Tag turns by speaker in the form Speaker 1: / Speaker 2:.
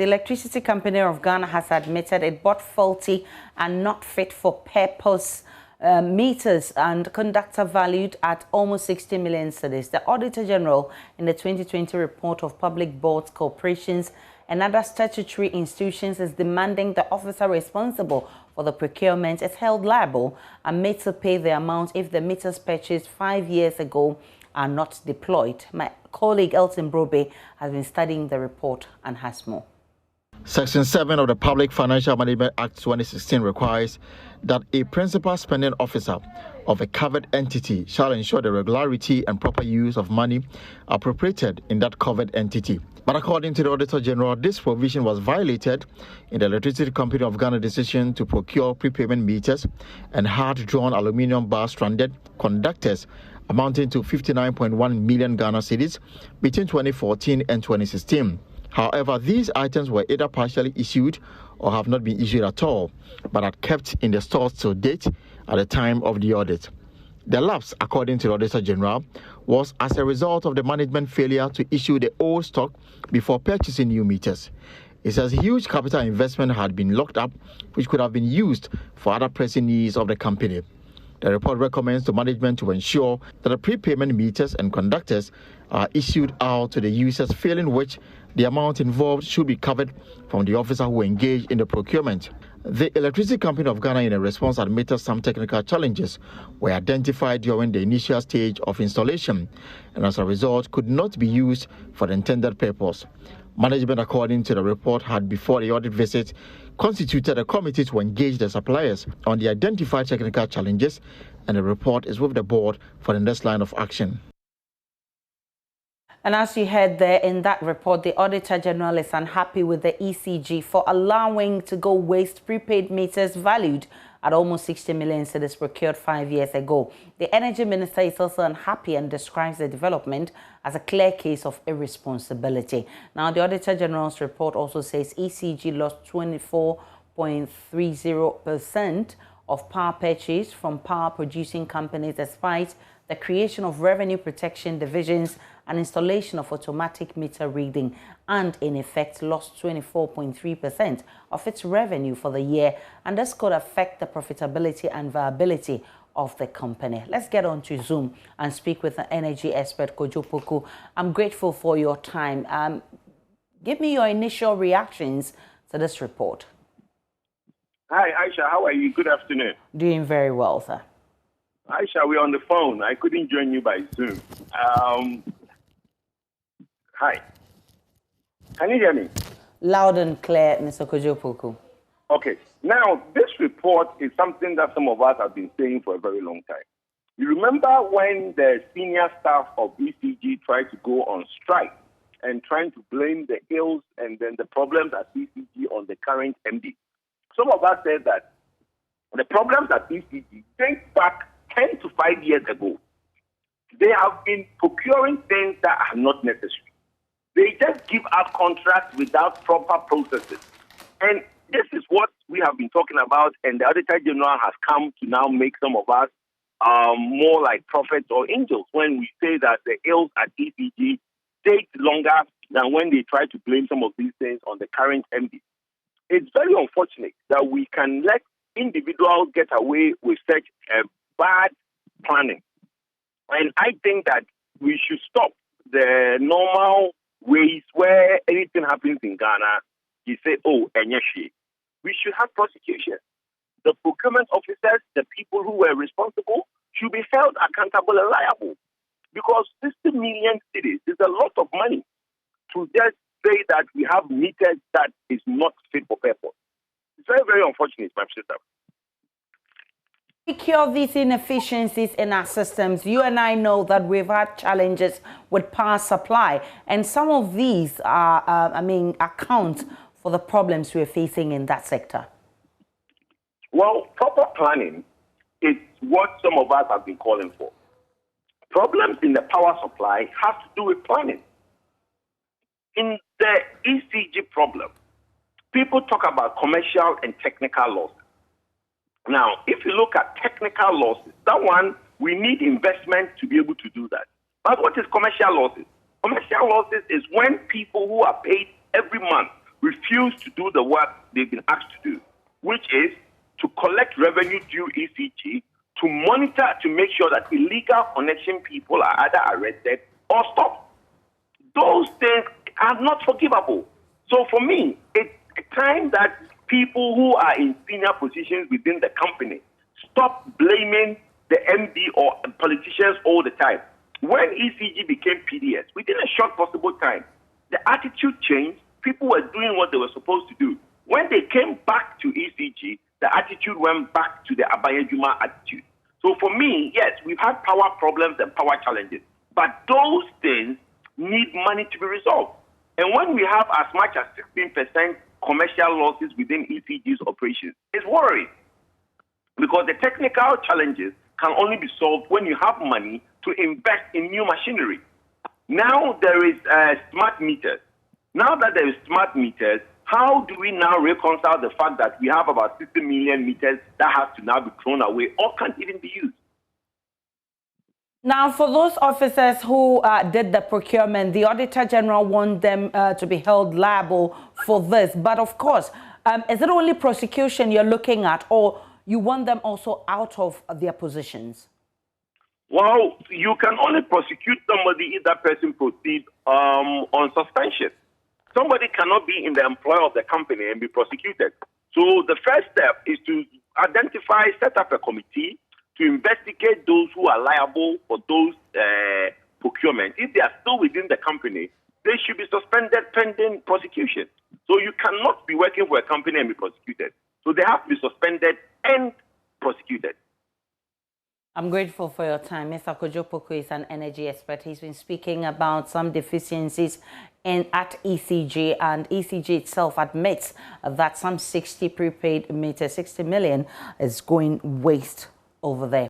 Speaker 1: the Electricity Company of Ghana has admitted it bought faulty and not fit for purpose meters and conductor valued at almost 60 million cedis. The Auditor General, in the 2020 report of public boards, corporations and other statutory institutions, is demanding the officer responsible for the procurement is held liable and made to pay the amount if the meters purchased 5 years ago are not deployed. My colleague Elton Brobe has been studying the report and has more.
Speaker 2: Section 7 of the Public Financial Management Act 2016 requires that a principal spending officer of a covered entity shall ensure the regularity and proper use of money appropriated in that covered entity. But according to the Auditor General, this provision was violated in the Electricity Company of Ghana decision to procure prepayment meters and hard-drawn aluminium bar-stranded conductors amounting to 59.1 million Ghana cedis between 2014 and 2016. However, these items were either partially issued or have not been issued at all, but are kept in the stores till date at the time of the audit. The lapse, according to the Auditor General, was as a result of the management failure to issue the old stock before purchasing new meters. It says huge capital investment had been locked up, which could have been used for other pressing needs of the company. The report recommends to management to ensure that the prepayment meters and conductors are issued out to the users, failing which the amount involved should be covered from the officer who engaged in the procurement. The Electricity Company of Ghana, in a response, admitted some technical challenges were identified during the initial stage of installation and as a result could not be used for the intended purpose. Management, according to the report, had before the audit visit constituted a committee to engage the suppliers on the identified technical challenges, and the report is with the board for the next line of action.
Speaker 1: And as you heard there in that report, the Auditor General is unhappy with the ECG for allowing to go waste prepaid meters valued at almost 60 million cedis procured 5 years ago. The Energy Minister is also unhappy and describes the development as a clear case of irresponsibility. Now, the Auditor General's report also says ECG lost 24.30% of power purchased from power producing companies despite the creation of revenue protection divisions and installation of automatic meter reading, and in effect lost 24.3% of its revenue for the year, and this could affect the profitability and viability of the company. Let's get on to Zoom and speak with the energy expert Kojo Poku. I'm grateful for your time. Give me your initial reactions to this report.
Speaker 3: Hi, Aisha. How are you? Good afternoon.
Speaker 1: Doing very well, sir.
Speaker 3: Aisha, we're on the phone. I couldn't join you by Zoom. Hi. Can you hear me?
Speaker 1: Loud and clear, Mr. Kojo Poku.
Speaker 3: Okay. Now, this report is something that some of us have been saying for a very long time. You remember when the senior staff of ECG tried to go on strike and trying to blame the ills and then the problems at ECG on the current MD? Some of us said that the problems at ECG date back 10 to 5 years ago. They have been procuring things that are not necessary. They just give out contracts without proper processes. And this is what we have been talking about, and the Auditor General has come to now make some of us more like prophets or angels when we say that the ills at ECG take longer than when they try to blame some of these things on the current MD. It's very unfortunate that we can let individuals get away with such bad planning. And I think that we should stop the normal ways where anything happens in Ghana, you say, oh, enyeshi. We should have prosecution. The procurement officers, the people who were responsible, should be held accountable and liable. Because 60 million cedis is a lot of money to just say that we have meters that is not fit for purpose. It's very, very unfortunate, my sister.
Speaker 1: To cure these inefficiencies in our systems, you and I know that we've had challenges with power supply, and some of these are, account for the problems we're facing in that sector.
Speaker 3: Well, proper planning is what some of us have been calling for. Problems in the power supply have to do with planning. In the ECG problem, people talk about commercial and technical losses. Now, if you look at technical losses, that one, we need investment to be able to do that. But what is commercial losses? Commercial losses is when people who are paid every month refuse to do the work they've been asked to do, which is to collect revenue due ECG, to monitor to make sure that illegal connection people are either arrested or stopped. Those things are not forgivable. So for me, it's time that people who are in senior positions within the company stop blaming the MD or politicians all the time. When ECG became PDS, within a short possible time, the attitude changed. People were doing what they were supposed to do. When they came back to ECG, the attitude went back to the Abayejuma attitude. So for me, yes, we've had power problems and power challenges, but those things need money to be resolved. And when we have as much as 16% commercial losses within ECG's operations, it's worrying, because the technical challenges can only be solved when you have money to invest in new machinery. Now there is smart meters. Now that there is smart meters, how do we now reconcile the fact that we have about 60 million meters that have to now be thrown away or can't even be used?
Speaker 1: Now, for those officers who did the procurement, the Auditor General wants them to be held liable for this. But of course, is it only prosecution you're looking at, or you want them also out of their positions?
Speaker 3: Well, you can only prosecute somebody if that person proceeds on suspension. Somebody cannot be in the employ of the company and be prosecuted. So the first step is to identify, set up a committee to investigate those who are liable for those procurement. If they are still within the company, they should be suspended pending prosecution. So you cannot be working for a company and be prosecuted. So they have to be suspended and prosecuted.
Speaker 1: I'm grateful for your time. Mr. Kojo Poku is an energy expert. He's been speaking about some deficiencies at ECG, and ECG itself admits that some 60 prepaid meters, 60 million, is going waste over there.